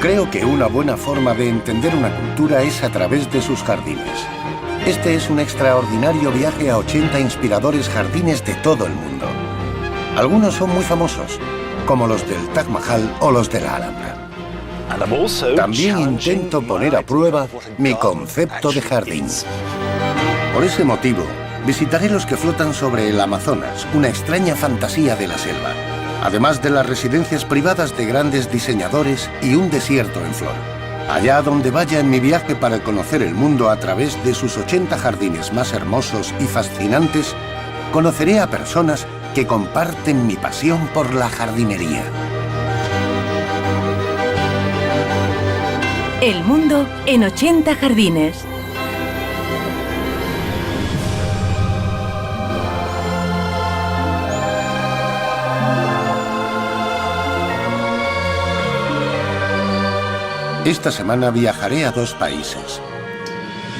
Creo que una buena forma de entender una cultura es a través de sus jardines. Este es un extraordinario viaje a 80 inspiradores jardines de todo el mundo. Algunos son muy famosos, como los del Taj Mahal o los de la Alhambra. También intento poner a prueba mi concepto de jardín. Por ese motivo, visitaré los que flotan sobre el Amazonas, una extraña fantasía de la selva, además de las residencias privadas de grandes diseñadores y un desierto en flor. Allá donde vaya en mi viaje para conocer el mundo a través de sus 80 jardines más hermosos y fascinantes, conoceré a personas que comparten mi pasión por la jardinería. El mundo en 80 jardines. Esta semana viajaré a 2 países.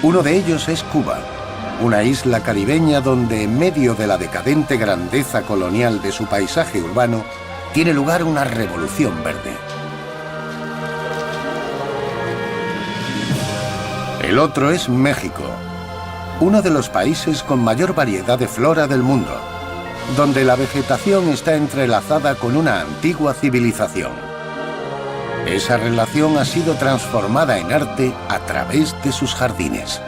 Uno de ellos es Cuba, una isla caribeña donde en medio de la decadente grandeza colonial de su paisaje urbano tiene lugar una revolución verde. El otro es México, uno de los países con mayor variedad de flora del mundo, donde la vegetación está entrelazada con una antigua civilización. Esa relación ha sido transformada en arte a través de sus jardines.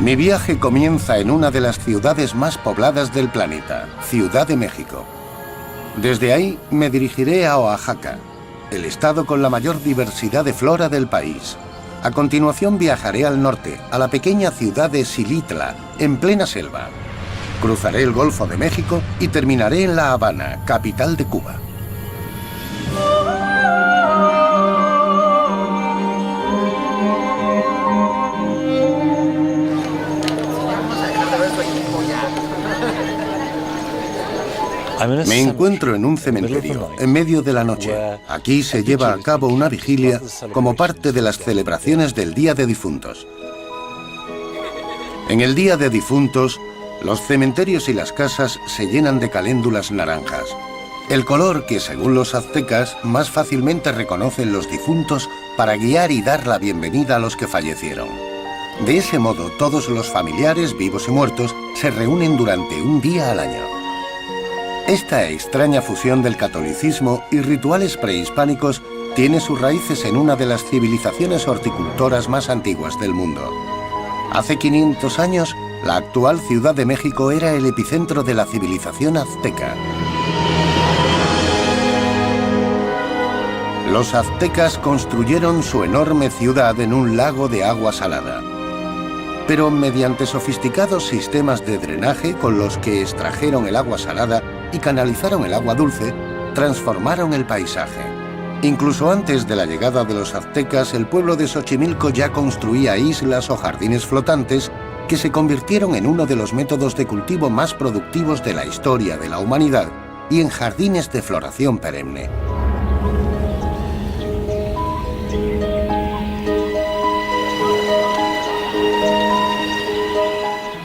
Mi viaje comienza en una de las ciudades más pobladas del planeta, Ciudad de México. Desde ahí me dirigiré a Oaxaca, el estado con la mayor diversidad de flora del país. A continuación viajaré al norte, a la pequeña ciudad de Xilitla, en plena selva. Cruzaré el Golfo de México y terminaré en La Habana, capital de Cuba. Me encuentro en un cementerio, en medio de la noche. Aquí se lleva a cabo una vigilia como parte de las celebraciones del Día de Difuntos. En el Día de Difuntos, los cementerios y las casas se llenan de caléndulas naranjas. El color que, según los aztecas, más fácilmente reconocen los difuntos para guiar y dar la bienvenida a los que fallecieron. De ese modo, todos los familiares, vivos y muertos, se reúnen durante un día al año. Esta extraña fusión del catolicismo y rituales prehispánicos tiene sus raíces en una de las civilizaciones horticultoras más antiguas del mundo. Hace 500 años, la actual Ciudad de México era el epicentro de la civilización azteca. Los aztecas construyeron su enorme ciudad en un lago de agua salada. Pero mediante sofisticados sistemas de drenaje con los que extrajeron el agua salada y canalizaron el agua dulce, transformaron el paisaje. Incluso antes de la llegada de los aztecas, el pueblo de Xochimilco ya construía islas o jardines flotantes que se convirtieron en uno de los métodos de cultivo más productivos de la historia de la humanidad y en jardines de floración perenne.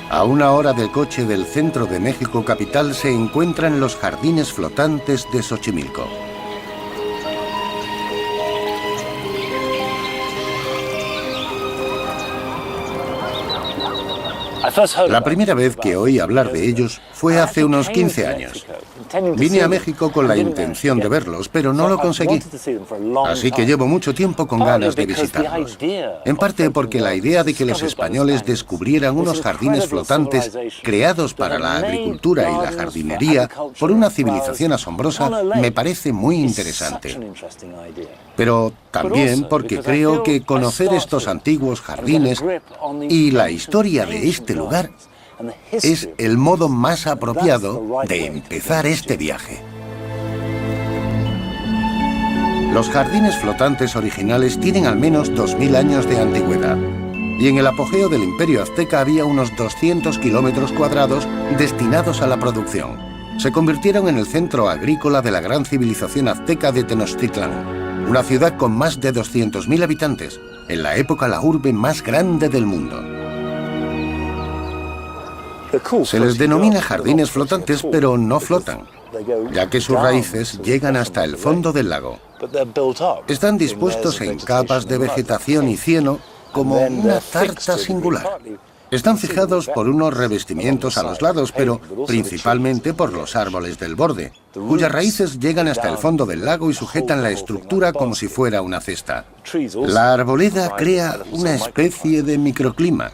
A 1 hora de coche del centro de México capital se encuentran los jardines flotantes de Xochimilco. La primera vez que oí hablar de ellos fue hace unos 15 años. Vine a México con la intención de verlos, pero no lo conseguí. Así que llevo mucho tiempo con ganas de visitarlos. En parte porque la idea de que los españoles descubrieran unos jardines flotantes creados para la agricultura y la jardinería por una civilización asombrosa me parece muy interesante. Pero también porque creo que conocer estos antiguos jardines y la historia de este lugar es el modo más apropiado de empezar este viaje. Los jardines flotantes originales tienen al menos 2000 años de antigüedad, y en el apogeo del Imperio Azteca había unos 200 kilómetros cuadrados destinados a la producción. Se convirtieron en el centro agrícola de la gran civilización azteca de Tenochtitlán, una ciudad con más de 200.000 habitantes, en la época la urbe más grande del mundo. Se les denomina jardines flotantes, pero no flotan, ya que sus raíces llegan hasta el fondo del lago. Están dispuestos en capas de vegetación y cieno como una tarta singular. Están fijados por unos revestimientos a los lados, pero principalmente por los árboles del borde, cuyas raíces llegan hasta el fondo del lago y sujetan la estructura como si fuera una cesta. La arboleda crea una especie de microclima.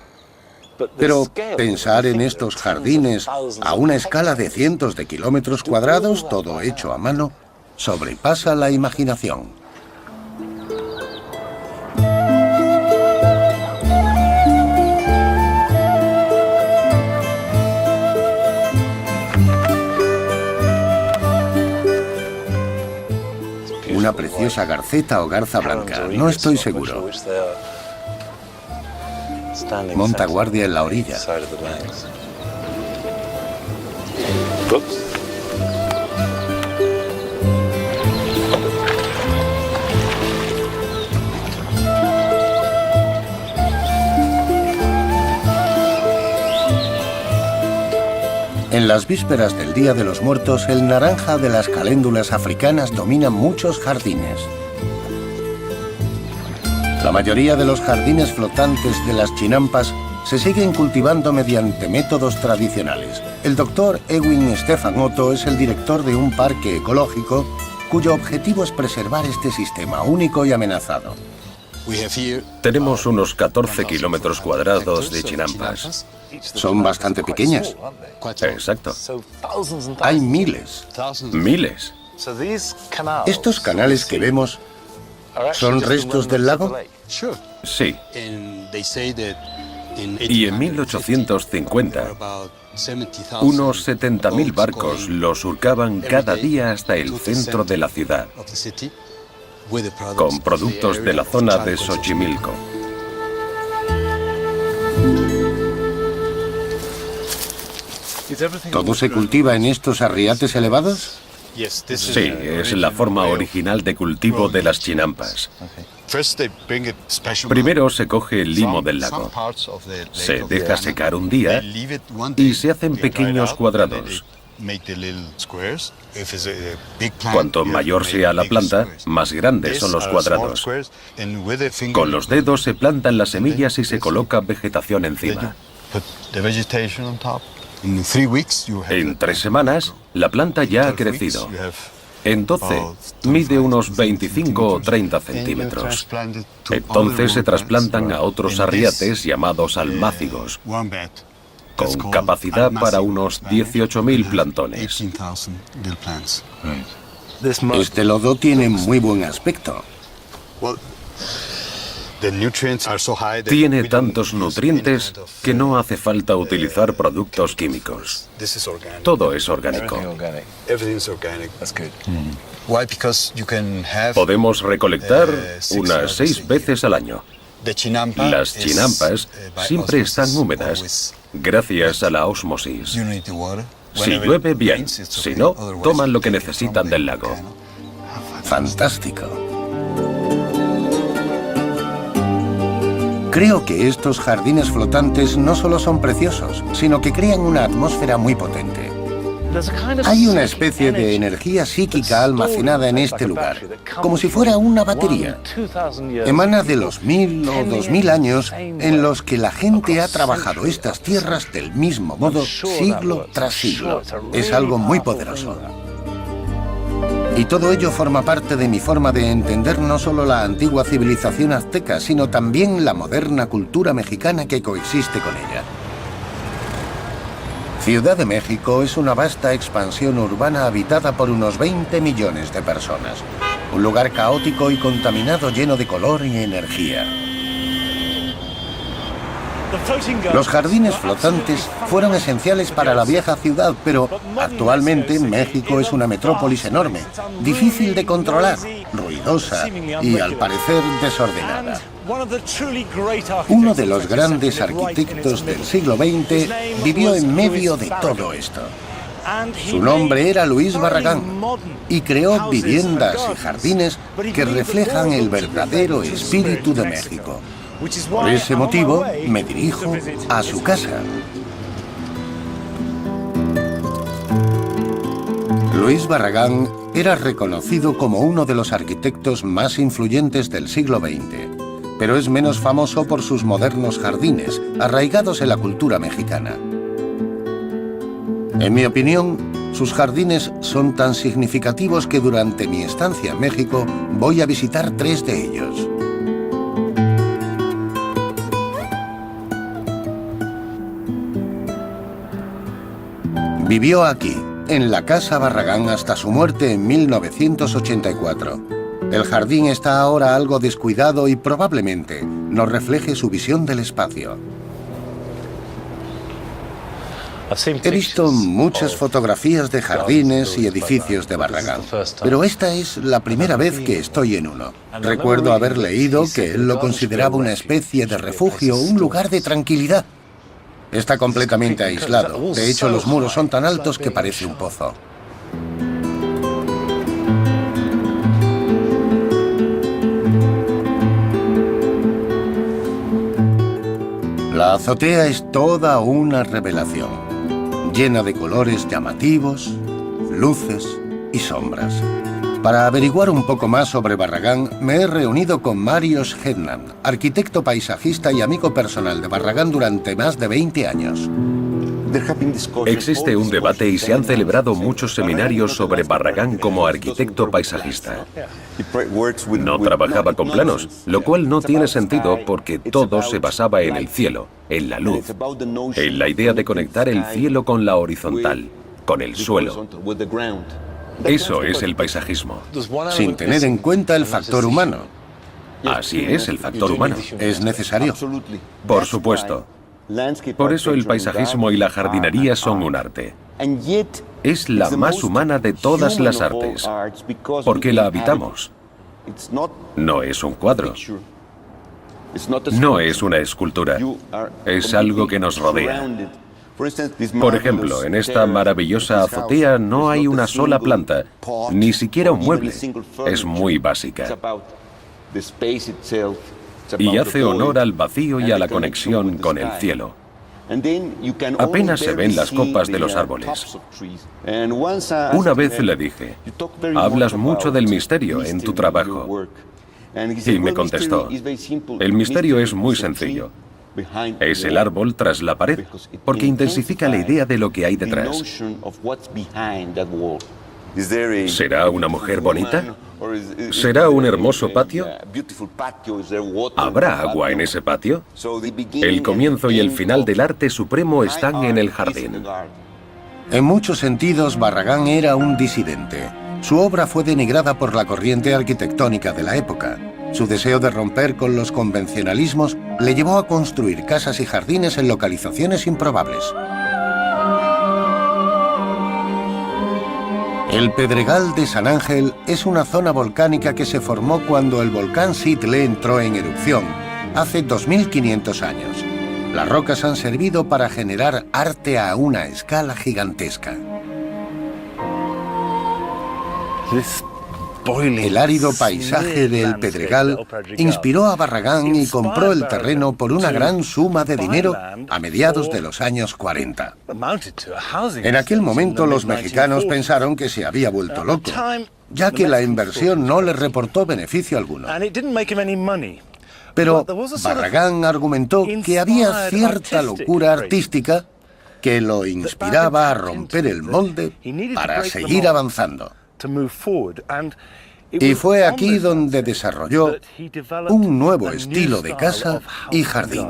Pero pensar en estos jardines a una escala de cientos de kilómetros cuadrados, todo hecho a mano, sobrepasa la imaginación. Una preciosa garceta o garza blanca, no estoy seguro. Monta guardia en la orilla. En las vísperas del Día de los Muertos, el naranja de las caléndulas africanas domina muchos jardines. La mayoría de los jardines flotantes de las chinampas se siguen cultivando mediante métodos tradicionales. El doctor Ewin Stefan Otto es el director de un parque ecológico cuyo objetivo es preservar este sistema único y amenazado. Tenemos unos 14 kilómetros cuadrados de chinampas. Son bastante pequeñas. Exacto. Hay miles. Miles. ¿Estos canales que vemos son restos del lago? Sí. Y en 1850, unos 70.000 barcos los surcaban cada día hasta el centro de la ciudad, con productos de la zona de Xochimilco. ¿Todo se cultiva en estos arriates elevados? Sí, es la forma original de cultivo de las chinampas. Primero se coge el limo del lago, se deja secar un día y se hacen pequeños cuadrados. Cuanto mayor sea la planta, más grandes son los cuadrados. Con los dedos se plantan las semillas y se coloca vegetación encima. En 3 semanas, la planta ya ha crecido. En 12, mide unos 25 o 30 centímetros. Entonces se trasplantan a otros arriates llamados almácigos, con capacidad para unos 18.000 plantones. Este lodo tiene muy buen aspecto. Tiene tantos nutrientes que no hace falta utilizar productos químicos. Todo es orgánico. Podemos recolectar unas 6 veces al año. Las chinampas siempre están húmedas gracias a la ósmosis. Si llueve, bien. Si no, toman lo que necesitan del lago. Fantástico. Creo que estos jardines flotantes no solo son preciosos, sino que crean una atmósfera muy potente. Hay una especie de energía psíquica almacenada en este lugar, como si fuera una batería. Emana de los 1000 o 2000 años en los que la gente ha trabajado estas tierras del mismo modo siglo tras siglo. Es algo muy poderoso. Y todo ello forma parte de mi forma de entender no solo la antigua civilización azteca, sino también la moderna cultura mexicana que coexiste con ella. Ciudad de México es una vasta expansión urbana habitada por unos 20 millones de personas. Un lugar caótico y contaminado lleno de color y energía. Los jardines flotantes fueron esenciales para la vieja ciudad, pero actualmente México es una metrópolis enorme, difícil de controlar, ruidosa y, al parecer, desordenada. Uno de los grandes arquitectos del siglo XX vivió en medio de todo esto. Su nombre era Luis Barragán y creó viviendas y jardines que reflejan el verdadero espíritu de México. Por ese motivo, me dirijo a su casa. Luis Barragán era reconocido como uno de los arquitectos más influyentes del siglo XX, pero es menos famoso por sus modernos jardines, arraigados en la cultura mexicana. En mi opinión, sus jardines son tan significativos que durante mi estancia en México voy a visitar 3 de ellos. Vivió aquí, en la Casa Barragán, hasta su muerte en 1984. El jardín está ahora algo descuidado y probablemente nos refleje su visión del espacio. He visto muchas fotografías de jardines y edificios de Barragán, pero esta es la primera vez que estoy en uno. Recuerdo haber leído que él lo consideraba una especie de refugio, un lugar de tranquilidad. Está completamente aislado. De hecho, los muros son tan altos que parece un pozo. La azotea es toda una revelación, llena de colores llamativos, luces y sombras. Para averiguar un poco más sobre Barragán, me he reunido con Mariusz Hetman, arquitecto paisajista y amigo personal de Barragán durante más de 20 años. Existe un debate y se han celebrado muchos seminarios sobre Barragán como arquitecto paisajista. No trabajaba con planos, lo cual no tiene sentido porque todo se basaba en el cielo, en la luz, en la idea de conectar el cielo con la horizontal, con el suelo. Eso es el paisajismo. Sin tener en cuenta el factor humano. Así es, el factor humano. Es necesario. Por supuesto. Por eso el paisajismo y la jardinería son un arte. Es la más humana de todas las artes, porque la habitamos. No es un cuadro. No es una escultura. Es algo que nos rodea. Por ejemplo, en esta maravillosa azotea no hay una sola planta, ni siquiera un mueble. Es muy básica. Y hace honor al vacío y a la conexión con el cielo. Apenas se ven las copas de los árboles. Una vez le dije, hablas mucho del misterio en tu trabajo. Y me contestó, el misterio es muy sencillo. Es el árbol tras la pared, porque intensifica la idea de lo que hay detrás. ¿Será una mujer bonita? ¿Será un hermoso patio? ¿Habrá agua en ese patio? El comienzo y el final del arte supremo están en el jardín. En muchos sentidos, Barragán era un disidente. Su obra fue denigrada por la corriente arquitectónica de la época. Su deseo de romper con los convencionalismos le llevó a construir casas y jardines en localizaciones improbables. El Pedregal de San Ángel es una zona volcánica que se formó cuando el volcán Sittle entró en erupción, hace 2500 años. Las rocas han servido para generar arte a una escala gigantesca. El árido paisaje del Pedregal inspiró a Barragán y compró el terreno por una gran suma de dinero a mediados de los años 40. En aquel momento los mexicanos pensaron que se había vuelto loco, ya que la inversión no le reportó beneficio alguno. Pero Barragán argumentó que había cierta locura artística que lo inspiraba a romper el molde para seguir avanzando. Y fue aquí donde desarrolló un nuevo estilo de casa y jardín.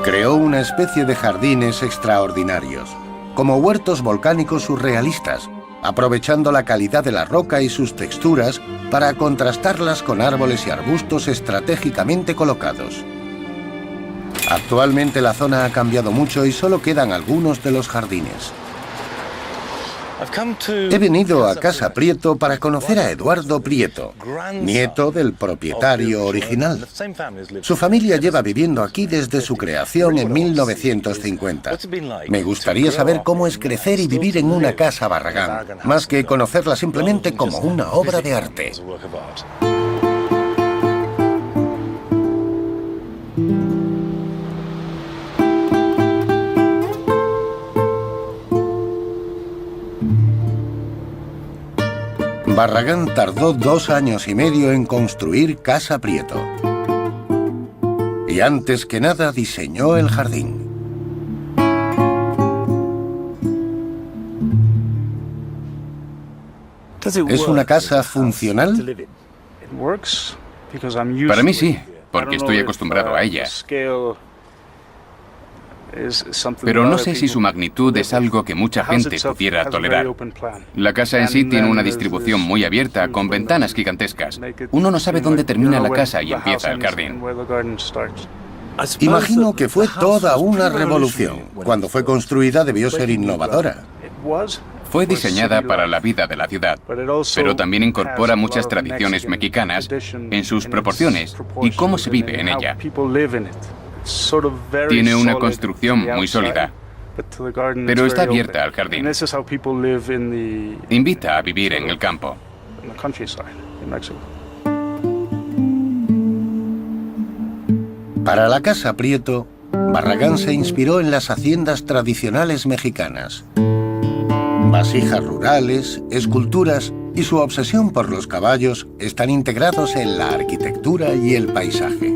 Creó una especie de jardines extraordinarios, como huertos volcánicos surrealistas, aprovechando la calidad de la roca y sus texturas para contrastarlas con árboles y arbustos estratégicamente colocados. Actualmente la zona ha cambiado mucho y solo quedan algunos de los jardines. He venido a Casa Prieto para conocer a Eduardo Prieto, nieto del propietario original. Su familia lleva viviendo aquí desde su creación en 1950. Me gustaría saber cómo es crecer y vivir en una casa Barragán, más que conocerla simplemente como una obra de arte. Barragán tardó 2 años y medio en construir Casa Prieto. Y antes que nada diseñó el jardín. ¿Es una casa funcional? Para mí sí, porque estoy acostumbrado a ella. Pero no sé si su magnitud es algo que mucha gente pudiera tolerar. La casa en sí tiene una distribución muy abierta, con ventanas gigantescas. Uno no sabe dónde termina la casa y empieza el jardín. Imagino que fue toda una revolución. Cuando fue construida debió ser innovadora. Fue diseñada para la vida de la ciudad, pero también incorpora muchas tradiciones mexicanas en sus proporciones y cómo se vive en ella. Tiene una construcción muy sólida, pero está abierta al jardín. Invita a vivir en el campo. Para la Casa Prieto, Barragán se inspiró en las haciendas tradicionales mexicanas. Vasijas rurales, esculturas y su obsesión por los caballos están integrados en la arquitectura y el paisaje.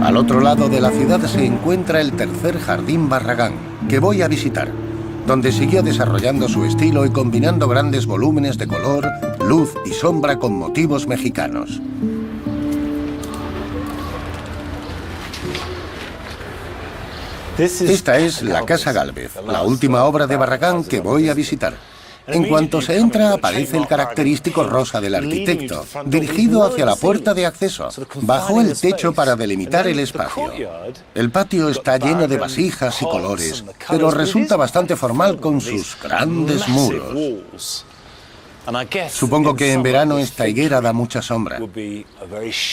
Al otro lado de la ciudad se encuentra el tercer Jardín Barragán, que voy a visitar, donde siguió desarrollando su estilo y combinando grandes volúmenes de color, luz y sombra con motivos mexicanos. Esta es la Casa Gálvez, la última obra de Barragán que voy a visitar. En cuanto se entra, aparece el característico rosa del arquitecto, dirigido hacia la puerta de acceso. Bajó el techo para delimitar el espacio. El patio está lleno de vasijas y colores, pero resulta bastante formal con sus grandes muros. Supongo que en verano esta higuera da mucha sombra.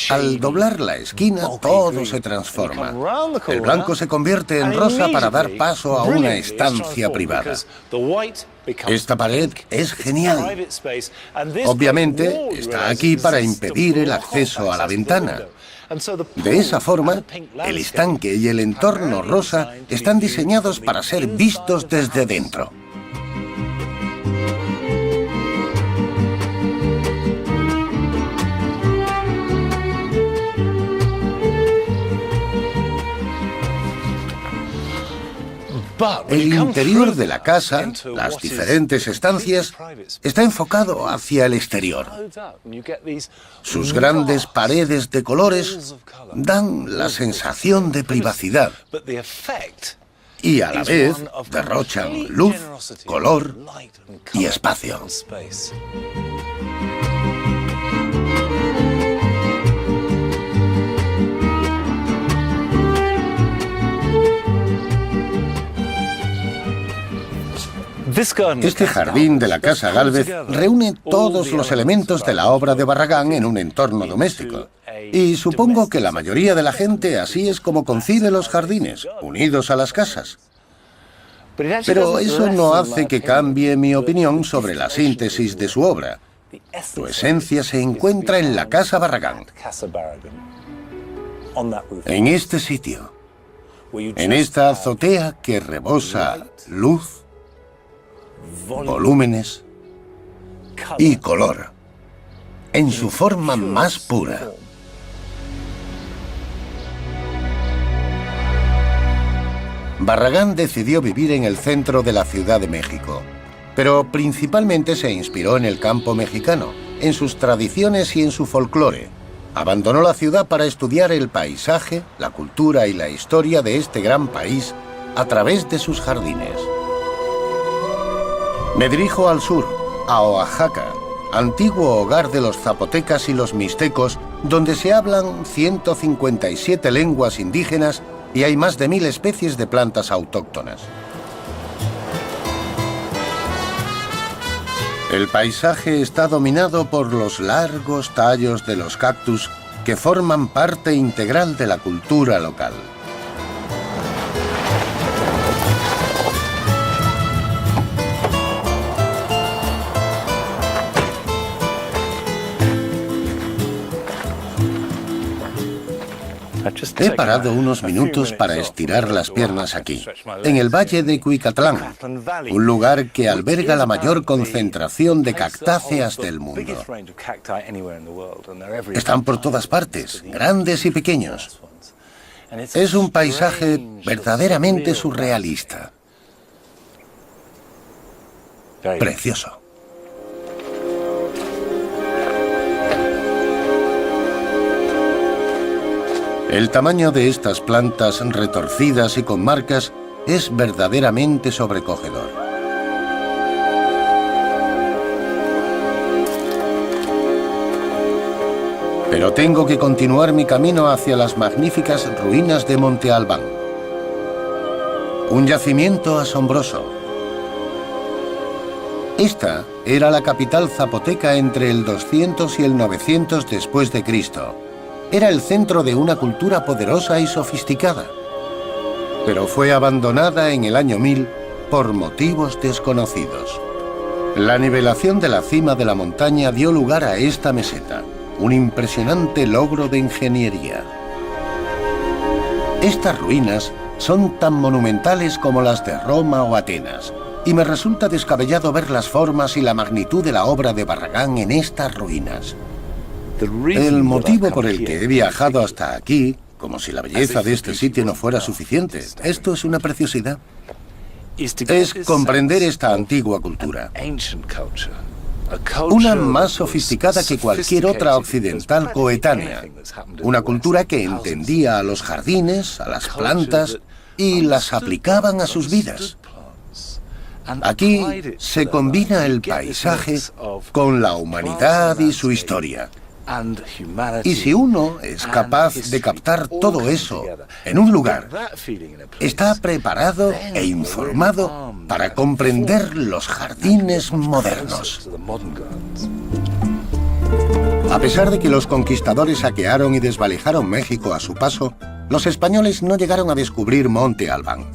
Al doblar la esquina, todo se transforma. El blanco se convierte en rosa para dar paso a una estancia privada. Esta pared es genial. Obviamente, está aquí para impedir el acceso a la ventana. De esa forma, el estanque y el entorno rosa están diseñados para ser vistos desde dentro. El interior de la casa, las diferentes estancias, está enfocado hacia el exterior. Sus grandes paredes de colores dan la sensación de privacidad y a la vez derrochan luz, color y espacio. Este jardín de la Casa Gálvez reúne todos los elementos de la obra de Barragán en un entorno doméstico. Y supongo que la mayoría de la gente así es como concibe los jardines, unidos a las casas. Pero eso no hace que cambie mi opinión sobre la síntesis de su obra. Su esencia se encuentra en la Casa Barragán. En este sitio, en esta azotea que rebosa luz, volúmenes y color, en su forma más pura. Barragán decidió vivir en el centro de la Ciudad de México, pero principalmente se inspiró en el campo mexicano, en sus tradiciones y en su folclore. Abandonó la ciudad para estudiar el paisaje, la cultura y la historia de este gran país a través de sus jardines. Me dirijo al sur, a Oaxaca, antiguo hogar de los zapotecas y los mixtecos, donde se hablan 157 lenguas indígenas y hay más de 1000 especies de plantas autóctonas. El paisaje está dominado por los largos tallos de los cactus que forman parte integral de la cultura local. He parado unos minutos para estirar las piernas aquí, en el valle de Cuicatlán, un lugar que alberga la mayor concentración de cactáceas del mundo. Están por todas partes, grandes y pequeños. Es un paisaje verdaderamente surrealista. Precioso. El tamaño de estas plantas retorcidas y con marcas es verdaderamente sobrecogedor. Pero tengo que continuar mi camino hacia las magníficas ruinas de Monte Albán. Un yacimiento asombroso. Esta era la capital zapoteca entre el 200 y el 900 después de Cristo. Era el centro de una cultura poderosa y sofisticada, pero fue abandonada en el año 1000 por motivos desconocidos. La nivelación de la cima de la montaña dio lugar a esta meseta, un impresionante logro de ingeniería. Estas ruinas son tan monumentales como las de Roma o Atenas, y me resulta descabellado ver las formas y la magnitud de la obra de Barragán en estas ruinas. El motivo por el que he viajado hasta aquí, como si la belleza de este sitio no fuera suficiente, esto es una preciosidad, es comprender esta antigua cultura. Una más sofisticada que cualquier otra occidental coetánea. Una cultura que entendía a los jardines, a las plantas y las aplicaban a sus vidas. Aquí se combina el paisaje con la humanidad y su historia. Y si uno es capaz de captar todo eso en un lugar, está preparado e informado para comprender los jardines modernos. A pesar de que los conquistadores saquearon y desvalijaron México a su paso, los españoles no llegaron a descubrir Monte Albán.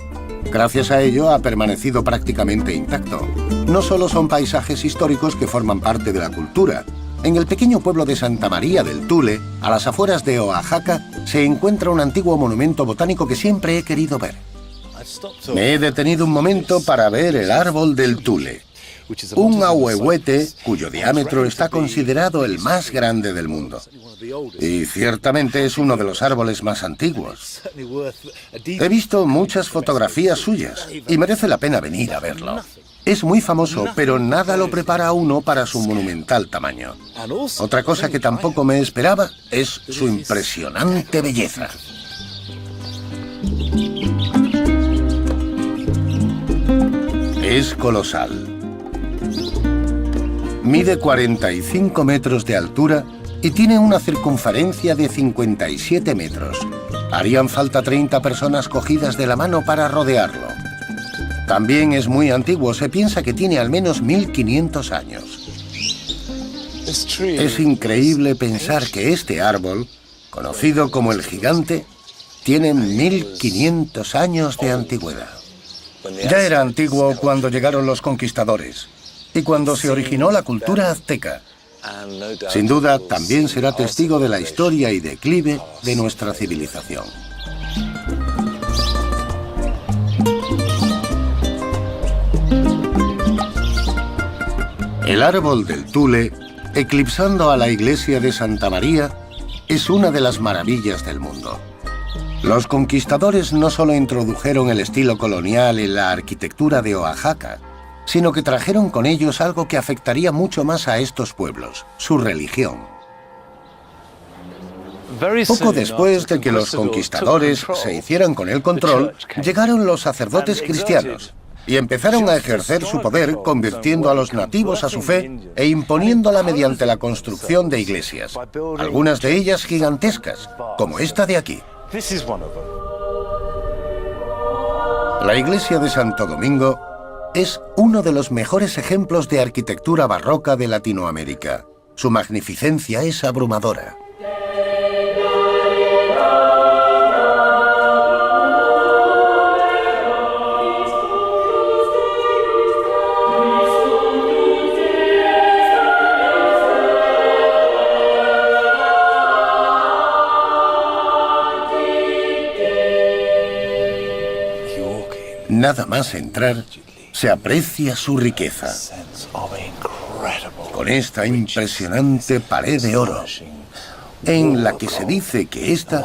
Gracias a ello ha permanecido prácticamente intacto. No solo son paisajes históricos que forman parte de la cultura. En el pequeño pueblo de Santa María del Tule, a las afueras de Oaxaca, se encuentra un antiguo monumento botánico que siempre he querido ver. Me he detenido un momento para ver el árbol del Tule, un ahuehuete cuyo diámetro está considerado el más grande del mundo. Y ciertamente es uno de los árboles más antiguos. He visto muchas fotografías suyas y merece la pena venir a verlo. Es muy famoso, pero nada lo prepara a uno para su monumental tamaño. Otra cosa que tampoco me esperaba es su impresionante belleza. Es colosal. Mide 45 metros de altura y tiene una circunferencia de 57 metros. Harían falta 30 personas cogidas de la mano para rodearlo. También es muy antiguo, se piensa que tiene al menos 1500 años. Es increíble pensar que este árbol, conocido como el gigante, tiene 1500 años de antigüedad. Ya era antiguo cuando llegaron los conquistadores y cuando se originó la cultura azteca. Sin duda, también será testigo de la historia y declive de nuestra civilización. El árbol del Tule, eclipsando a la iglesia de Santa María, es una de las maravillas del mundo. Los conquistadores no solo introdujeron el estilo colonial en la arquitectura de Oaxaca, sino que trajeron con ellos algo que afectaría mucho más a estos pueblos, su religión. Poco después de que los conquistadores se hicieran con el control, llegaron los sacerdotes cristianos y empezaron a ejercer su poder convirtiendo a los nativos a su fe e imponiéndola mediante la construcción de iglesias, algunas de ellas gigantescas, como esta de aquí. La iglesia de Santo Domingo es uno de los mejores ejemplos de arquitectura barroca de Latinoamérica. Su magnificencia es abrumadora. Nada más entrar, se aprecia su riqueza. Con esta impresionante pared de oro, en la que se dice que esta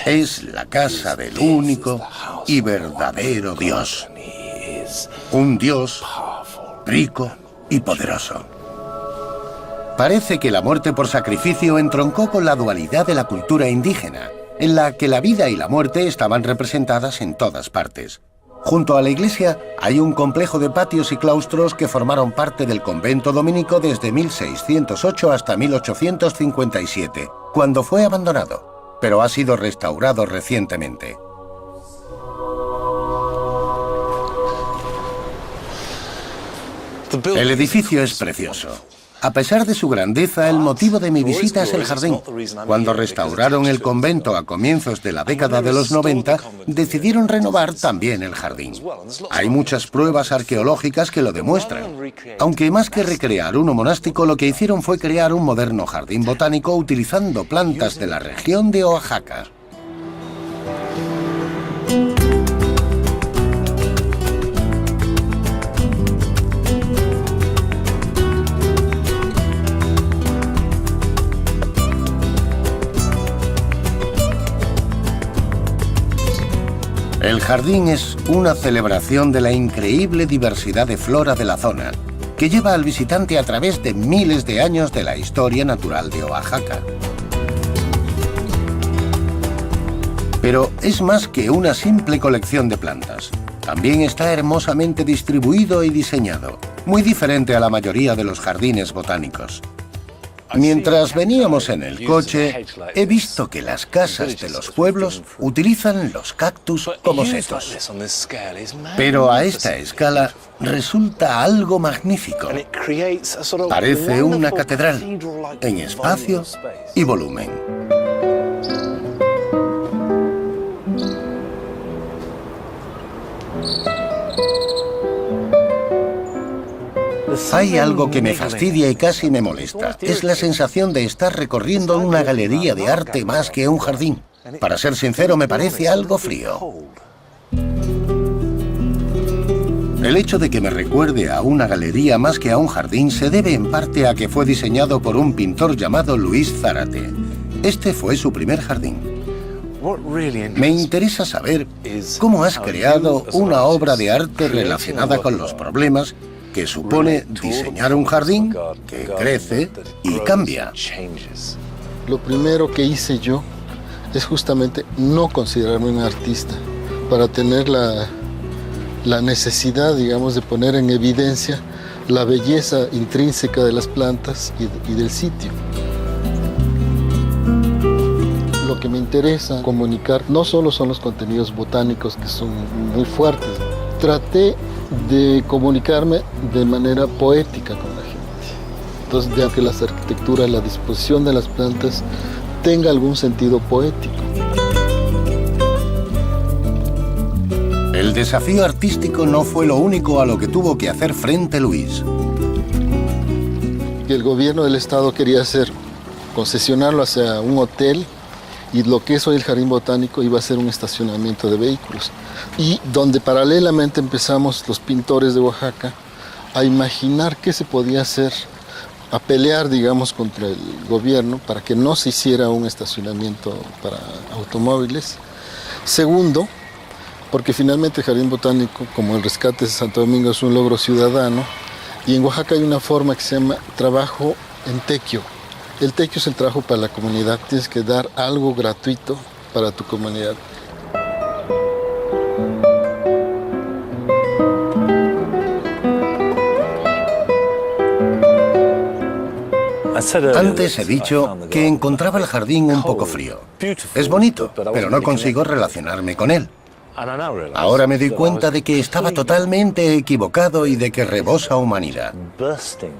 es la casa del único y verdadero Dios. Un Dios rico y poderoso. Parece que la muerte por sacrificio entroncó con la dualidad de la cultura indígena, en la que la vida y la muerte estaban representadas en todas partes. Junto a la iglesia hay un complejo de patios y claustros que formaron parte del convento dominico desde 1608 hasta 1857, cuando fue abandonado, pero ha sido restaurado recientemente. El edificio es precioso. A pesar de su grandeza, el motivo de mi visita es el jardín. Cuando restauraron el convento a comienzos de la década de los 90, decidieron renovar también el jardín. Hay muchas pruebas arqueológicas que lo demuestran. Aunque más que recrear uno monástico, lo que hicieron fue crear un moderno jardín botánico utilizando plantas de la región de Oaxaca. El jardín es una celebración de la increíble diversidad de flora de la zona, que lleva al visitante a través de miles de años de la historia natural de Oaxaca. Pero es más que una simple colección de plantas. También está hermosamente distribuido y diseñado, muy diferente a la mayoría de los jardines botánicos. Mientras veníamos en el coche, he visto que las casas de los pueblos utilizan los cactus como setos. Pero a esta escala resulta algo magnífico. Parece una catedral en espacio y volumen. Hay algo que me fastidia y casi me molesta. Es la sensación de estar recorriendo una galería de arte más que un jardín. Para ser sincero, me parece algo frío. El hecho de que me recuerde a una galería más que a un jardín se debe en parte a que fue diseñado por un pintor llamado Luis Zárate. Este fue su primer jardín. Me interesa saber cómo has creado una obra de arte relacionada con los problemas que supone diseñar un jardín que crece y cambia. Lo primero que hice yo es justamente no considerarme un artista, para tener la necesidad, digamos, de poner en evidencia la belleza intrínseca de las plantas y del sitio. Lo que me interesa comunicar no solo son los contenidos botánicos, que son muy fuertes. Traté de comunicarme de manera poética con la gente. Entonces, de que las arquitecturas, la disposición de las plantas tenga algún sentido poético. El desafío artístico no fue lo único a lo que tuvo que hacer frente Luis. El gobierno del estado quería concesionarlo hacia un hotel, y lo que es hoy el Jardín Botánico iba a ser un estacionamiento de vehículos. Y donde paralelamente empezamos los pintores de Oaxaca a imaginar qué se podía hacer, a pelear, digamos, contra el gobierno para que no se hiciera un estacionamiento para automóviles. Segundo, porque finalmente el Jardín Botánico, como el rescate de Santo Domingo, es un logro ciudadano, y en Oaxaca hay una forma que se llama trabajo en tequio. El tequio es el trabajo para la comunidad. Tienes que dar algo gratuito para tu comunidad. Antes he dicho que encontraba el jardín un poco frío. Es bonito, pero no consigo relacionarme con él. Ahora me doy cuenta de que estaba totalmente equivocado y de que rebosa humanidad.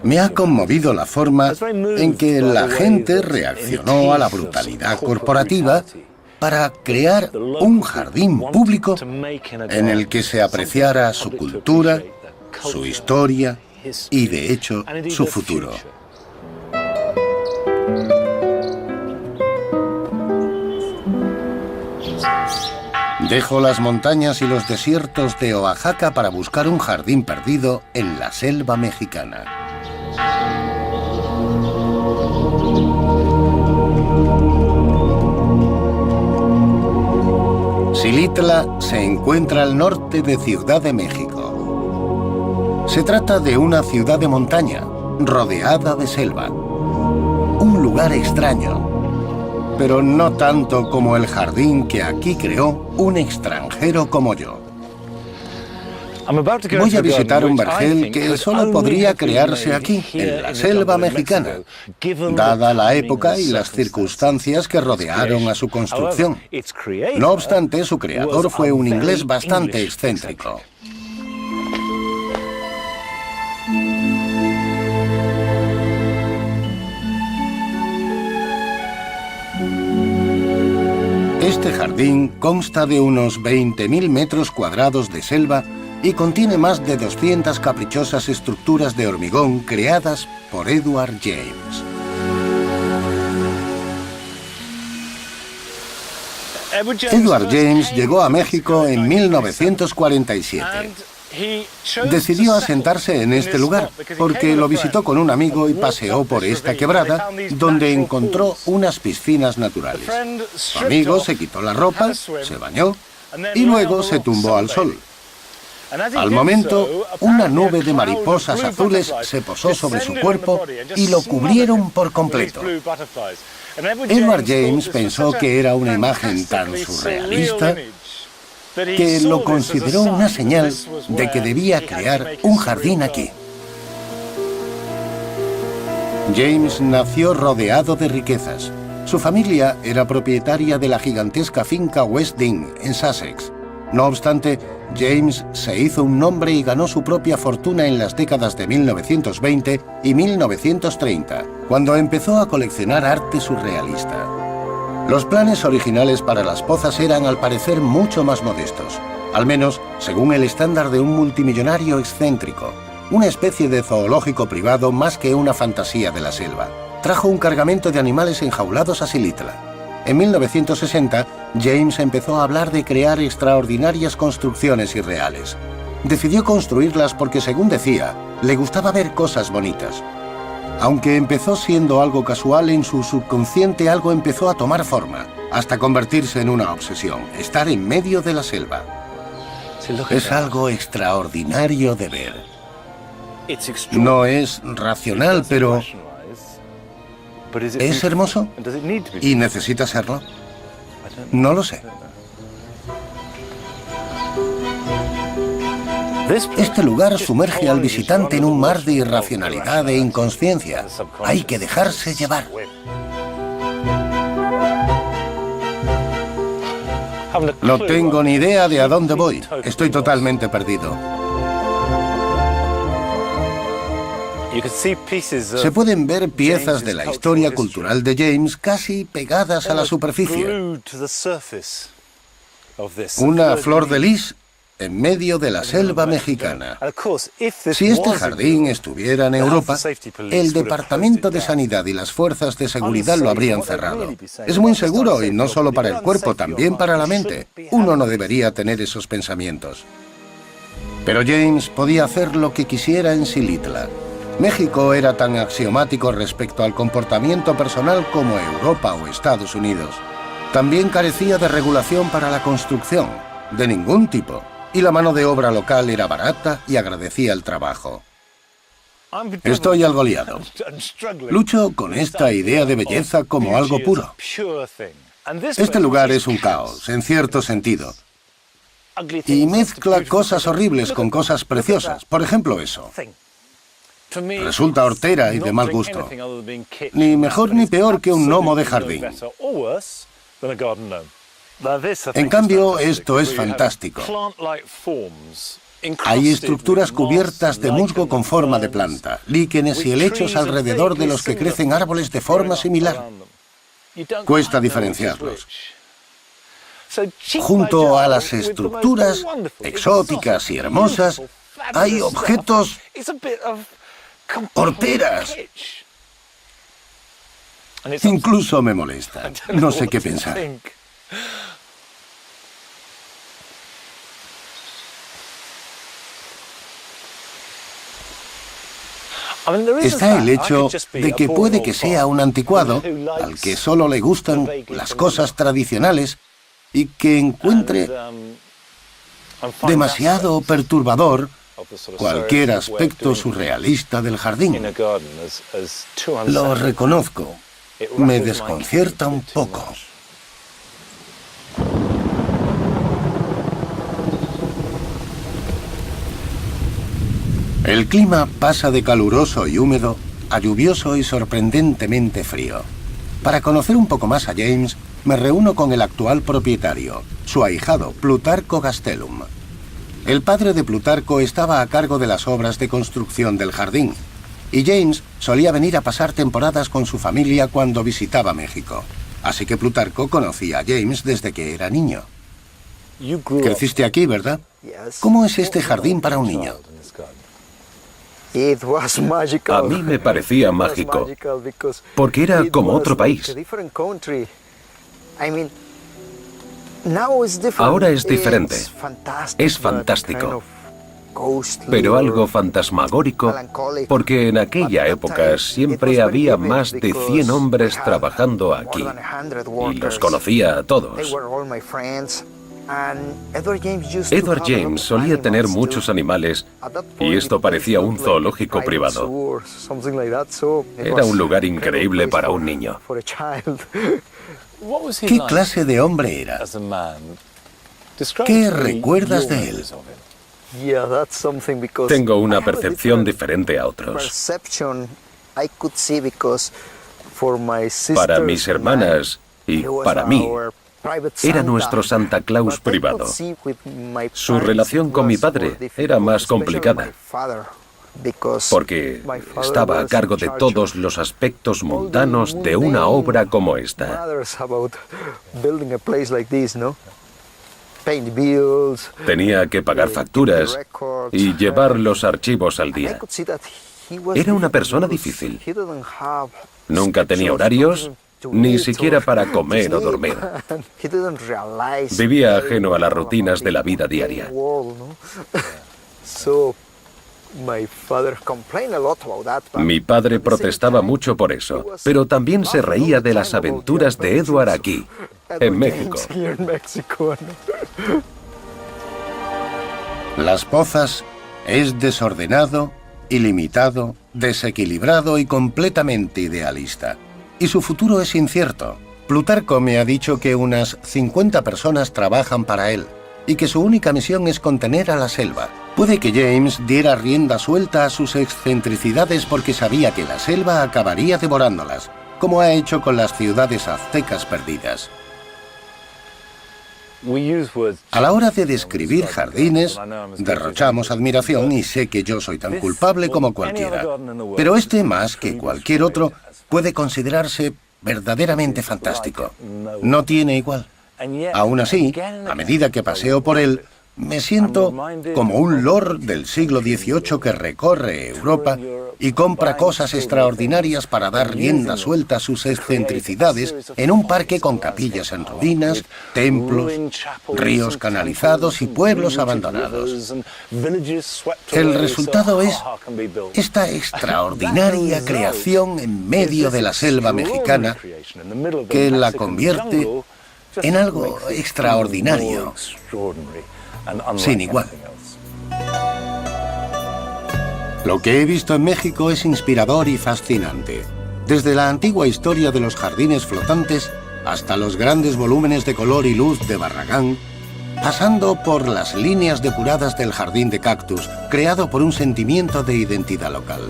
Me ha conmovido la forma en que la gente reaccionó a la brutalidad corporativa para crear un jardín público en el que se apreciara su cultura, su historia y, de hecho, su futuro. Dejo las montañas y los desiertos de Oaxaca para buscar un jardín perdido en la selva mexicana. Xilitla se encuentra al norte de Ciudad de México. Se trata de una ciudad de montaña, rodeada de selva. Un lugar extraño, pero no tanto como el jardín que aquí creó un extranjero como yo. Voy a visitar un vergel que solo podría crearse aquí, en la selva mexicana, dada la época y las circunstancias que rodearon a su construcción. No obstante, su creador fue un inglés bastante excéntrico. Este jardín consta de unos 20.000 metros cuadrados de selva y contiene más de 200 caprichosas estructuras de hormigón creadas por Edward James. Edward James llegó a México en 1947. Decidió asentarse en este lugar porque lo visitó con un amigo y paseó por esta quebrada donde encontró unas piscinas naturales. Su amigo se quitó la ropa, se bañó y luego se tumbó al sol. Al momento, una nube de mariposas azules se posó sobre su cuerpo y lo cubrieron por completo. Edward James pensó que era una imagen tan surrealista que lo consideró una señal de que debía crear un jardín aquí. James nació rodeado de riquezas. Su familia era propietaria de la gigantesca finca West Dean, en Sussex. No obstante, James se hizo un nombre y ganó su propia fortuna en las décadas de 1920 y 1930, cuando empezó a coleccionar arte surrealista. Los planes originales para las pozas eran, al parecer, mucho más modestos, al menos según el estándar de un multimillonario excéntrico, una especie de zoológico privado más que una fantasía de la selva. Trajo un cargamento de animales enjaulados a Xilitla. En 1960, James empezó a hablar de crear extraordinarias construcciones irreales. Decidió construirlas porque, según decía, le gustaba ver cosas bonitas. Aunque empezó siendo algo casual, en su subconsciente algo empezó a tomar forma, hasta convertirse en una obsesión: estar en medio de la selva. Es algo extraordinario de ver. No es racional, pero ¿es hermoso? ¿Y necesita serlo? No lo sé. Este lugar sumerge al visitante en un mar de irracionalidad e inconsciencia. Hay que dejarse llevar. No tengo ni idea de a dónde voy. Estoy totalmente perdido. Se pueden ver piezas de la historia cultural de James casi pegadas a la superficie. Una flor de lis en medio de la selva mexicana. Si este jardín estuviera en Europa, el Departamento de Sanidad y las fuerzas de seguridad lo habrían cerrado. Es muy inseguro, y no solo para el cuerpo, también para la mente. Uno no debería tener esos pensamientos. Pero James podía hacer lo que quisiera en Xilitla. México era tan axiomático respecto al comportamiento personal como Europa o Estados Unidos. También carecía de regulación para la construcción, de ningún tipo, y la mano de obra local era barata y agradecía el trabajo. Estoy algo liado. Lucho con esta idea de belleza como algo puro. Este lugar es un caos, en cierto sentido, y mezcla cosas horribles con cosas preciosas. Por ejemplo, eso. Resulta hortera y de mal gusto. Ni mejor ni peor que un gnomo de jardín. En cambio, esto es fantástico. Hay estructuras cubiertas de musgo con forma de planta, líquenes y helechos alrededor de los que crecen árboles de forma similar. Cuesta diferenciarlos. Junto a las estructuras exóticas y hermosas, hay objetos horteras. Incluso me molesta. No sé qué pensar. Está el hecho de que puede que sea un anticuado al que solo le gustan las cosas tradicionales y que encuentre demasiado perturbador cualquier aspecto surrealista del jardín. Lo reconozco, me desconcierta un poco. El clima pasa de caluroso y húmedo a lluvioso y sorprendentemente frío. Para conocer un poco más a James, me reúno con el actual propietario, su ahijado, Plutarco Gastelum. El padre de Plutarco estaba a cargo de las obras de construcción del jardín, y James solía venir a pasar temporadas con su familia cuando visitaba México. Así que Plutarco conocía a James desde que era niño. Creciste aquí, ¿verdad? ¿Cómo es este jardín para un niño? A mí me parecía mágico, porque era como otro país. Ahora es diferente, es fantástico, pero algo fantasmagórico, porque en aquella época siempre había más de 100 hombres trabajando aquí, y los conocía a todos. Edward James solía tener muchos animales y esto parecía un zoológico privado. Era un lugar increíble para un niño. ¿Qué clase de hombre era? ¿Qué recuerdas de él? Tengo una percepción diferente a otros. Para mis hermanas y para mí, era nuestro Santa Claus privado. Su relación con mi padre era más complicada, porque estaba a cargo de todos los aspectos mundanos de una obra como esta. Tenía que pagar facturas y llevar los archivos al día. Era una persona difícil. Nunca tenía horarios, ni siquiera para comer o dormir. Vivía ajeno a las rutinas de la vida diaria. Mi padre protestaba mucho por eso, pero también se reía de las aventuras de Edward aquí, en México. Las Pozas es desordenado, ilimitado, desequilibrado y completamente idealista. Y su futuro es incierto. Plutarco me ha dicho que unas 50 personas trabajan para él y que su única misión es contener a la selva. Puede que James diera rienda suelta a sus excentricidades porque sabía que la selva acabaría devorándolas, como ha hecho con las ciudades aztecas perdidas. A la hora de describir jardines, derrochamos admiración y sé que yo soy tan culpable como cualquiera. Pero este, más que cualquier otro, puede considerarse verdaderamente fantástico. No tiene igual. Aún así, a medida que paseo por él, me siento como un lord del siglo XVIII que recorre Europa y compra cosas extraordinarias para dar rienda suelta a sus excentricidades en un parque con capillas en ruinas, templos, ríos canalizados y pueblos abandonados. El resultado es esta extraordinaria creación en medio de la selva mexicana que la convierte en algo extraordinario, sin igual. Lo que he visto en México es inspirador y fascinante. Desde la antigua historia de los jardines flotantes hasta los grandes volúmenes de color y luz de Barragán, pasando por las líneas depuradas del jardín de cactus, creado por un sentimiento de identidad local.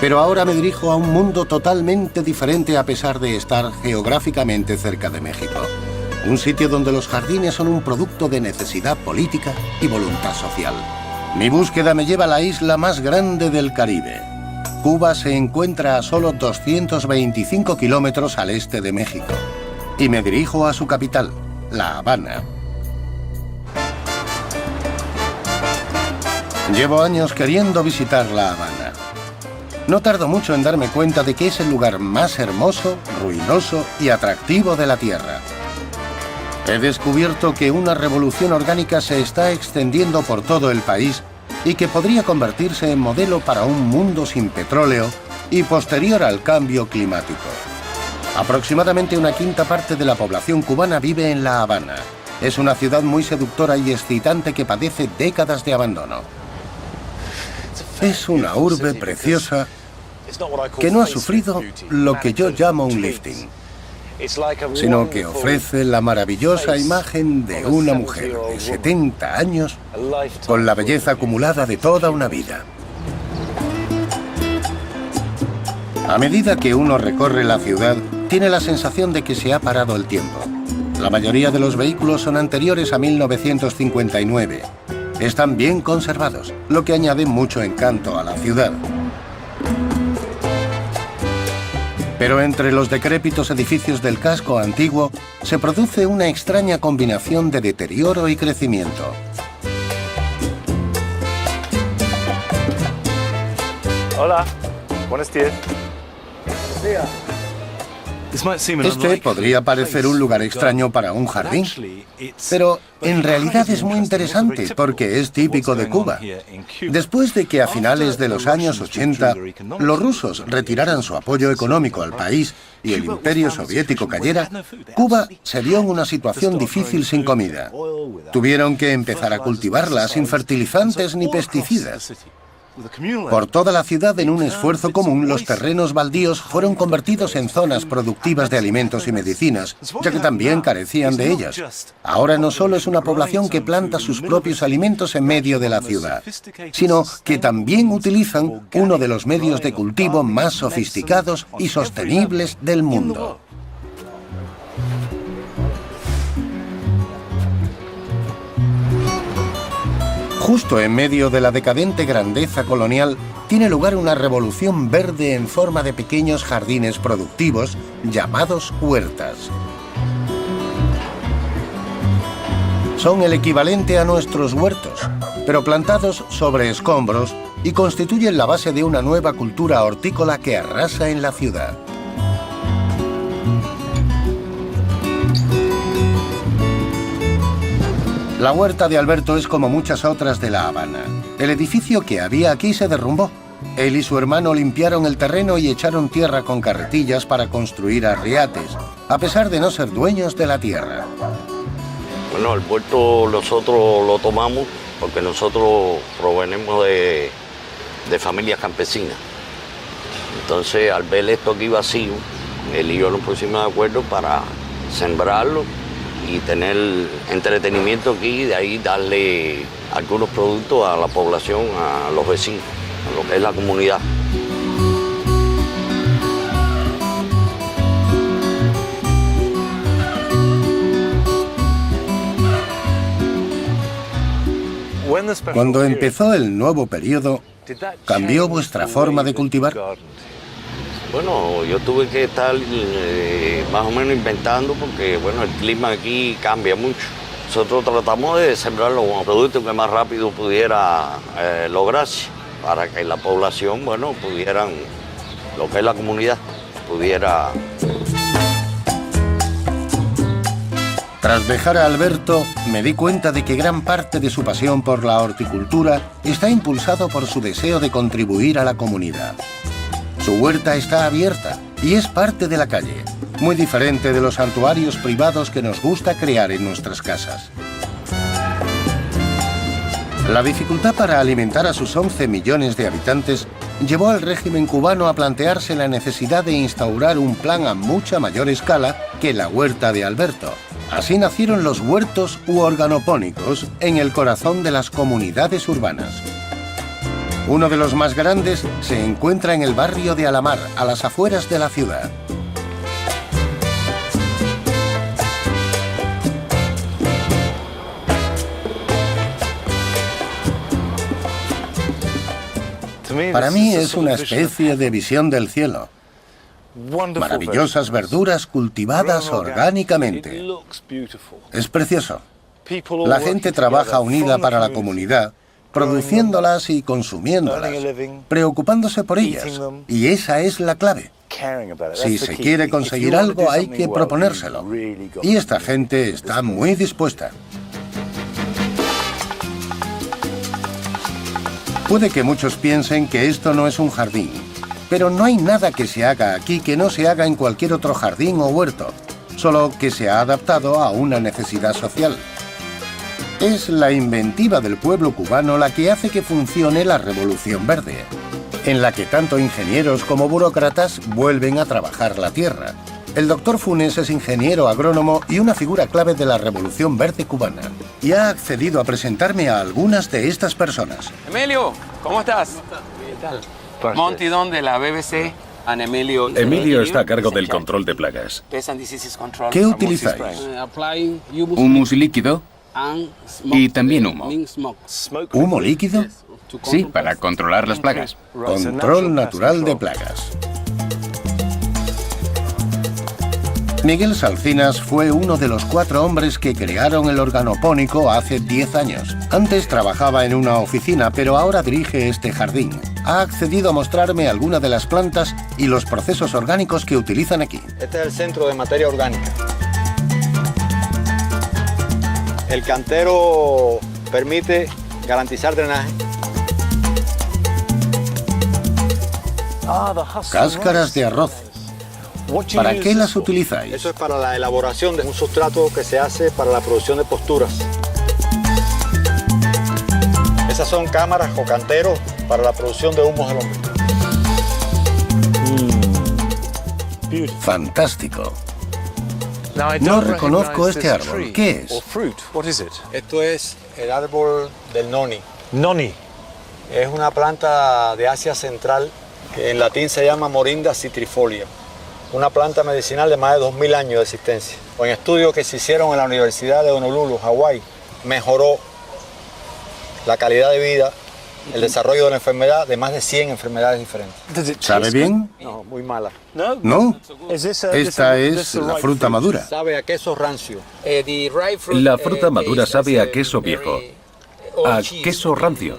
Pero ahora me dirijo a un mundo totalmente diferente a pesar de estar geográficamente cerca de México. Un sitio donde los jardines son un producto de necesidad política y voluntad social. Mi búsqueda me lleva a la isla más grande del Caribe. Cuba se encuentra a solo 225 kilómetros al este de México. Y me dirijo a su capital, La Habana. Llevo años queriendo visitar La Habana. No tardo mucho en darme cuenta de que es el lugar más hermoso, ruinoso y atractivo de la Tierra. He descubierto que una revolución orgánica se está extendiendo por todo el país y que podría convertirse en modelo para un mundo sin petróleo y posterior al cambio climático. Aproximadamente una quinta parte de la población cubana vive en La Habana. Es una ciudad muy seductora y excitante que padece décadas de abandono. Es una urbe preciosa que no ha sufrido lo que yo llamo un lifting, sino que ofrece la maravillosa imagen de una mujer de 70 años con la belleza acumulada de toda una vida. A medida que uno recorre la ciudad, tiene la sensación de que se ha parado el tiempo. La mayoría de los vehículos son anteriores a 1959. Están bien conservados, lo que añade mucho encanto a la ciudad. Pero entre los decrépitos edificios del casco antiguo se produce una extraña combinación de deterioro y crecimiento. Hola, buenos días. Este podría parecer un lugar extraño para un jardín, pero en realidad es muy interesante porque es típico de Cuba. Después de que a finales de los años 80 los rusos retiraran su apoyo económico al país y el imperio soviético cayera, Cuba se vio en una situación difícil sin comida. Tuvieron que empezar a cultivarla sin fertilizantes ni pesticidas. Por toda la ciudad, en un esfuerzo común, los terrenos baldíos fueron convertidos en zonas productivas de alimentos y medicinas, ya que también carecían de ellas. Ahora no solo es una población que planta sus propios alimentos en medio de la ciudad, sino que también utilizan uno de los medios de cultivo más sofisticados y sostenibles del mundo. Justo en medio de la decadente grandeza colonial, tiene lugar una revolución verde en forma de pequeños jardines productivos llamados huertas. Son el equivalente a nuestros huertos, pero plantados sobre escombros y constituyen la base de una nueva cultura hortícola que arrasa en la ciudad. La huerta de Alberto es como muchas otras de La Habana. El edificio que había aquí se derrumbó. Él y su hermano limpiaron el terreno y echaron tierra con carretillas para construir arriates, a pesar de no ser dueños de la tierra. Bueno, el puerto nosotros lo tomamos porque nosotros provenimos de familias campesinas. Entonces, al ver esto aquí vacío, él y yo nos pusimos de acuerdo para sembrarlo y tener entretenimiento aquí y de ahí darle algunos productos a la población, a los vecinos, a lo que es la comunidad. Cuando empezó el nuevo periodo, ¿cambió vuestra forma de cultivar? Bueno, yo tuve que estar más o menos inventando porque, bueno, el clima aquí cambia mucho. Nosotros tratamos de sembrar los productos que más rápido pudiera lograrse para que la población, bueno, pudieran, lo que es la comunidad, pudiera... Tras dejar a Alberto, me di cuenta de que gran parte de su pasión por la horticultura está impulsado por su deseo de contribuir a la comunidad. Su huerta está abierta y es parte de la calle, muy diferente de los santuarios privados que nos gusta crear en nuestras casas. La dificultad para alimentar a sus 11 millones de habitantes llevó al régimen cubano a plantearse la necesidad de instaurar un plan a mucha mayor escala que la huerta de Alberto. Así nacieron los huertos u organopónicos en el corazón de las comunidades urbanas. Uno de los más grandes se encuentra en el barrio de Alamar, a las afueras de la ciudad. Para mí es una especie de visión del cielo. Maravillosas verduras cultivadas orgánicamente. Es precioso. La gente trabaja unida para la comunidad, produciéndolas y consumiéndolas, preocupándose por ellas. Y esa es la clave. Si se quiere conseguir algo, hay que proponérselo. Y esta gente está muy dispuesta. Puede que muchos piensen que esto no es un jardín, pero no hay nada que se haga aquí que no se haga en cualquier otro jardín o huerto, solo que se ha adaptado a una necesidad social. Es la inventiva del pueblo cubano la que hace que funcione la Revolución Verde, en la que tanto ingenieros como burócratas vuelven a trabajar la tierra. El doctor Funes es ingeniero agrónomo y una figura clave de la Revolución Verde cubana, y ha accedido a presentarme a algunas de estas personas. Emilio, ¿cómo estás? ¿Qué tal? Monty Don de la BBC. Emilio está a cargo del control de plagas. ¿Qué utilizáis? Humus líquido y también humo. ¿Humo líquido? Sí, para controlar las plagas. Control natural de plagas. Miguel Salcinas fue uno de los 4 hombres que crearon el organopónico hace 10 años. Antes trabajaba en una oficina, pero ahora dirige este jardín. Ha accedido a mostrarme algunas de las plantas y los procesos orgánicos que utilizan aquí. Este es el centro de materia orgánica. El cantero permite garantizar drenaje. Cáscaras de arroz. ¿Para qué las utilizáis? Eso es para la elaboración de un sustrato que se hace para la producción de posturas. Esas son cámaras o canteros para la producción de humos del hombre. Fantástico. No reconozco este árbol. ¿Qué es? Esto es el árbol del noni. Noni. Es una planta de Asia Central que en latín se llama Morinda citrifolia. Una planta medicinal de más de 2000 años de existencia. En estudios que se hicieron en la Universidad de Honolulu, Hawái, mejoró la calidad de vida, el desarrollo de la enfermedad de más de 100 enfermedades diferentes. ¿Sabe bien? No, muy mala. No. Esta es la fruta madura. Sabe a queso rancio. La fruta madura sabe a queso viejo, a queso rancio.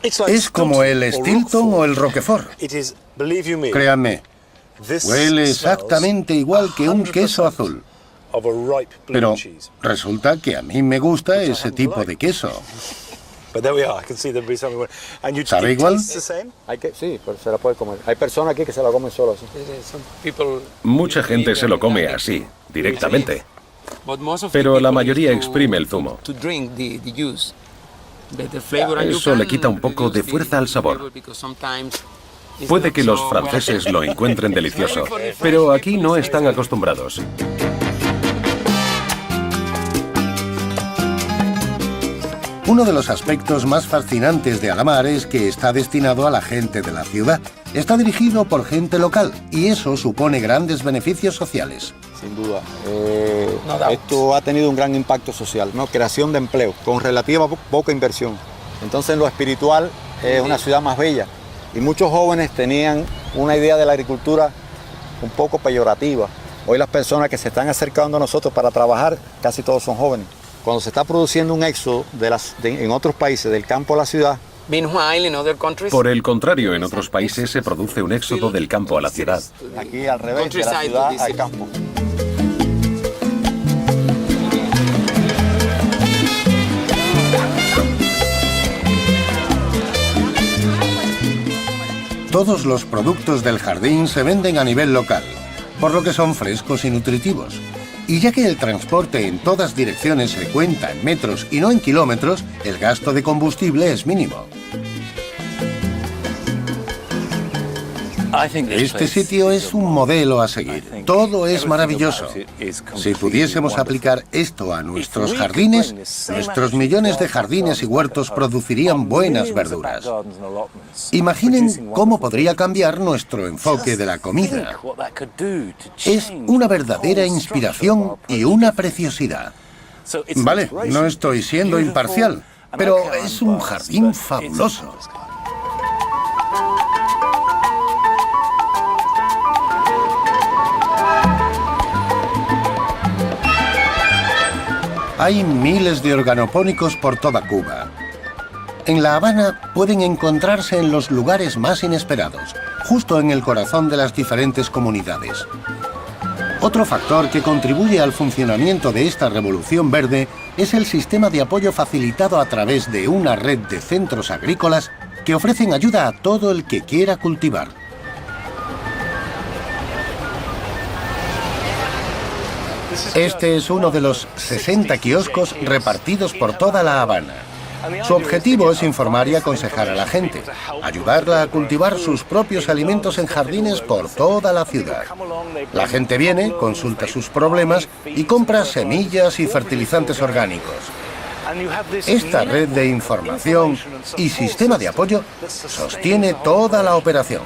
Es como el Stilton o el Roquefort. Créanme, huele exactamente igual que un queso azul. Pero resulta que a mí me gusta ese tipo de queso. ¿Sabe igual? Sí, pero se la puede comer. Hay personas aquí que se la comen solo así. Mucha gente se lo come así, directamente. Pero la mayoría exprime el zumo. Eso le quita un poco de fuerza al sabor. Puede que los franceses lo encuentren delicioso, pero aquí no están acostumbrados. Uno de los aspectos más fascinantes de Alamar es que está destinado a la gente de la ciudad. Está dirigido por gente local y eso supone grandes beneficios sociales. Sin duda. Esto ha tenido un gran impacto social, ¿no? Creación de empleo, con relativa poca inversión. Entonces, en lo espiritual, es una ciudad más bella. Y muchos jóvenes tenían una idea de la agricultura un poco peyorativa. Hoy las personas que se están acercando a nosotros para trabajar, casi todos son jóvenes. Cuando se está produciendo un éxodo en otros países del campo a la ciudad. Por el contrario, en otros países se produce un éxodo del campo a la ciudad. Aquí al revés, de la ciudad al campo. Todos los productos del jardín se venden a nivel local, por lo que son frescos y nutritivos. Y ya que el transporte en todas direcciones se cuenta en metros y no en kilómetros, el gasto de combustible es mínimo. Este sitio es un modelo a seguir. Todo es maravilloso. Si pudiésemos aplicar esto a nuestros jardines, nuestros millones de jardines y huertos producirían buenas verduras. Imaginen cómo podría cambiar nuestro enfoque de la comida. Es una verdadera inspiración y una preciosidad. Vale, no estoy siendo imparcial, pero es un jardín fabuloso. Hay miles de organopónicos por toda Cuba. En La Habana pueden encontrarse en los lugares más inesperados, justo en el corazón de las diferentes comunidades. Otro factor que contribuye al funcionamiento de esta revolución verde es el sistema de apoyo facilitado a través de una red de centros agrícolas que ofrecen ayuda a todo el que quiera cultivar. Este es uno de los 60 kioscos repartidos por toda La Habana. Su objetivo es informar y aconsejar a la gente, ayudarla a cultivar sus propios alimentos en jardines por toda la ciudad. La gente viene, consulta sus problemas y compra semillas y fertilizantes orgánicos. Esta red de información y sistema de apoyo sostiene toda la operación.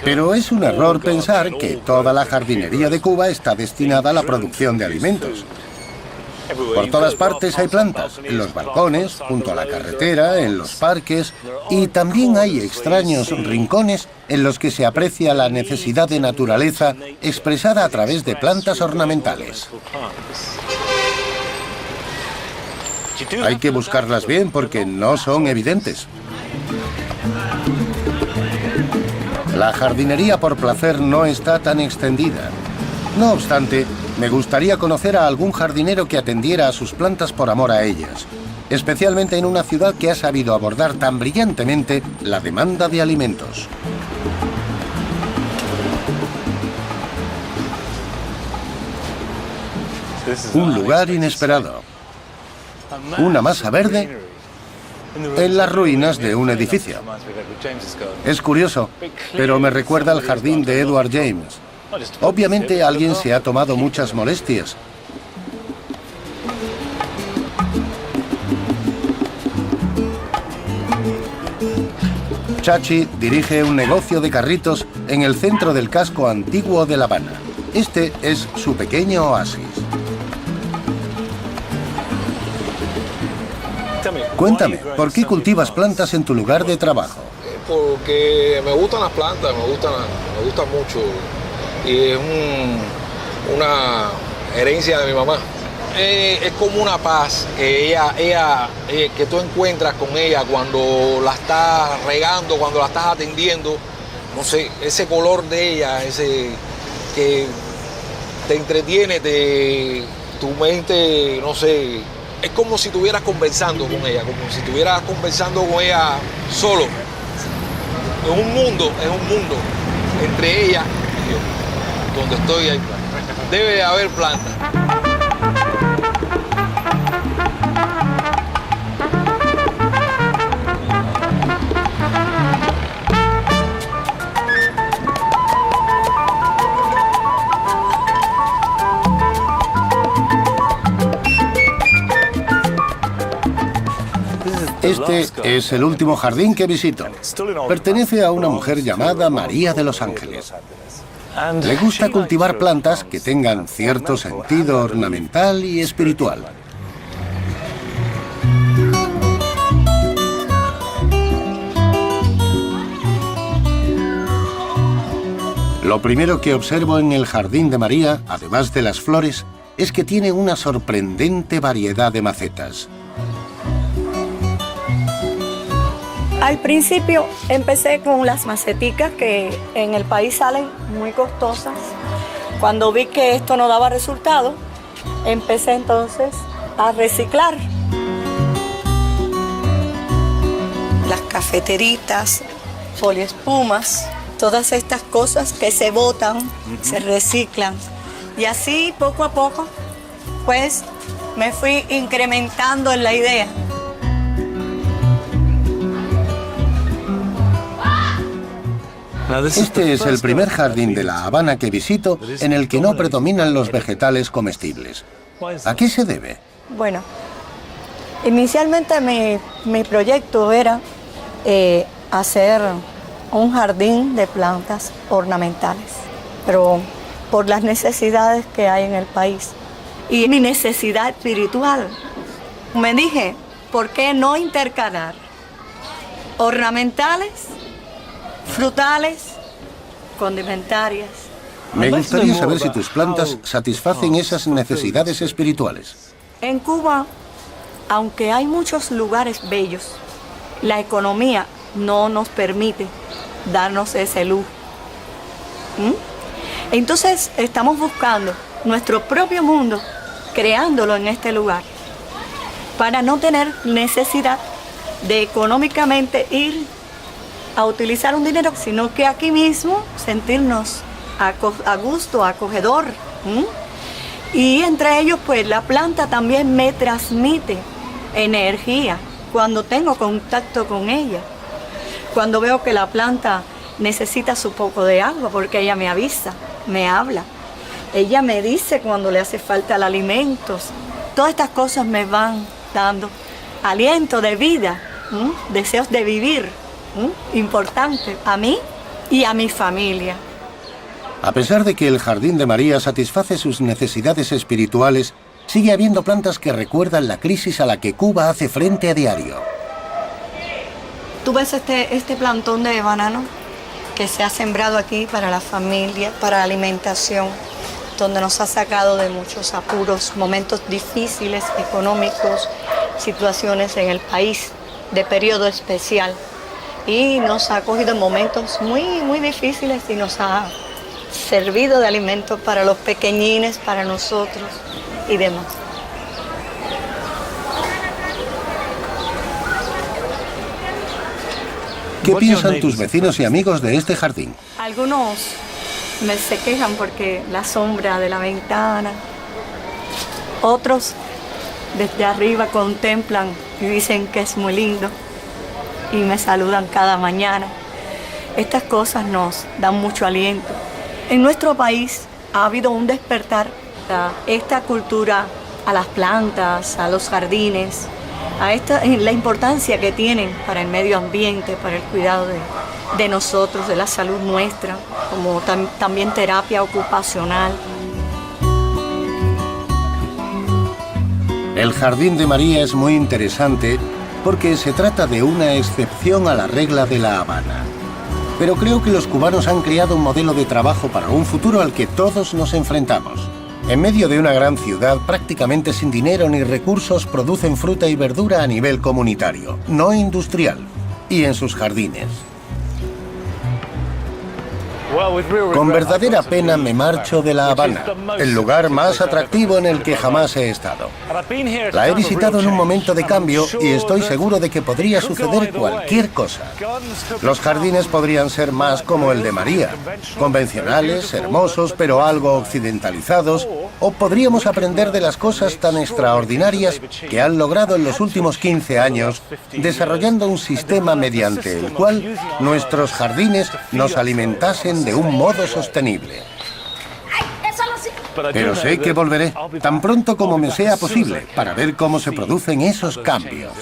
Pero es un error pensar que toda la jardinería de Cuba está destinada a la producción de alimentos. Por todas partes hay plantas, en los balcones, junto a la carretera, en los parques, y también hay extraños rincones en los que se aprecia la necesidad de naturaleza expresada a través de plantas ornamentales. Hay que buscarlas bien porque no son evidentes. La jardinería por placer no está tan extendida. No obstante, me gustaría conocer a algún jardinero que atendiera a sus plantas por amor a ellas, especialmente en una ciudad que ha sabido abordar tan brillantemente la demanda de alimentos. Un lugar inesperado. Una masa verde en las ruinas de un edificio. Es curioso, pero me recuerda al jardín de Edward James. Obviamente alguien se ha tomado muchas molestias. Chachi dirige un negocio de carritos en el centro del casco antiguo de La Habana. Este es su pequeño oasis. Cuéntame, ¿por qué cultivas plantas en tu lugar de trabajo? Porque me gustan las plantas, me gustan mucho. Y es una herencia de mi mamá. Es como una paz que que tú encuentras con ella cuando la estás regando, cuando la estás atendiendo. No sé, ese color de ella, ese que te entretiene, tu mente, no sé. Es como si estuvieras conversando con ella, como si estuvieras conversando con ella solo. Es un mundo entre ella y yo, donde estoy ahí. Debe de haber plantas. Este es el último jardín que visito. Pertenece a una mujer llamada María de los Ángeles. Le gusta cultivar plantas que tengan cierto sentido ornamental y espiritual. Lo primero que observo en el jardín de María, además de las flores, es que tiene una sorprendente variedad de macetas. Al principio empecé con las maceticas que en el país salen muy costosas. Cuando vi que esto no daba resultado, empecé entonces a reciclar. Las cafeteritas, poliespumas, todas estas cosas que se botan, se reciclan. Y así poco a poco, pues me fui incrementando en la idea. Este es el primer jardín de La Habana que visito en el que no predominan los vegetales comestibles. ¿A qué se debe? Bueno, inicialmente mi proyecto era hacer un jardín de plantas ornamentales, pero por las necesidades que hay en el país y mi necesidad espiritual, me dije, ¿por qué no intercalar ornamentales, frutales, condimentarias Me gustaría saber si tus plantas satisfacen esas necesidades espirituales. En Cuba, aunque hay muchos lugares bellos, la economía no nos permite darnos ese lujo. Entonces estamos buscando nuestro propio mundo, creándolo en este lugar, para no tener necesidad de económicamente ir a utilizar un dinero, sino que aquí mismo sentirnos a gusto, acogedor. Y entre ellos, pues la planta también me transmite energía cuando tengo contacto con ella. Cuando veo que la planta necesita su poco de agua, porque ella me avisa, me habla. Ella me dice cuando le hace falta el alimento. Todas estas cosas me van dando aliento de vida, deseos de vivir, importante a mí y a mi familia. A pesar de que el Jardín de María satisface sus necesidades espirituales, sigue habiendo plantas que recuerdan la crisis a la que Cuba hace frente a diario. Tú ves este plantón de banano que se ha sembrado aquí para la familia, para la alimentación, donde nos ha sacado de muchos apuros, momentos difíciles, económicos, situaciones en el país de periodo especial. Y nos ha acogido en momentos muy, muy difíciles y nos ha servido de alimento para los pequeñines, para nosotros y demás. ¿Qué piensan tus vecinos y amigos de este jardín? Algunos se quejan porque la sombra de la ventana. Otros desde arriba contemplan y dicen que es muy lindo y me saludan cada mañana. Estas cosas nos dan mucho aliento. En nuestro país ha habido un despertar a esta cultura, a las plantas, a los jardines, a la importancia que tienen para el medio ambiente, para el cuidado de nosotros, de la salud nuestra, como también terapia ocupacional. El Jardín de María es muy interesante porque se trata de una excepción a la regla de La Habana. Pero creo que los cubanos han creado un modelo de trabajo para un futuro al que todos nos enfrentamos. En medio de una gran ciudad, prácticamente sin dinero ni recursos, producen fruta y verdura a nivel comunitario, no industrial, y en sus jardines. Con verdadera pena me marcho de La Habana, el lugar más atractivo en el que jamás he estado. La he visitado en un momento de cambio y estoy seguro de que podría suceder cualquier cosa. Los jardines podrían ser más como el de María, convencionales, hermosos, pero algo occidentalizados, o podríamos aprender de las cosas tan extraordinarias que han logrado en los últimos 15 años, desarrollando un sistema mediante el cual nuestros jardines nos alimentasen de un modo sostenible. Pero sé que volveré, tan pronto como me sea posible, para ver cómo se producen esos cambios.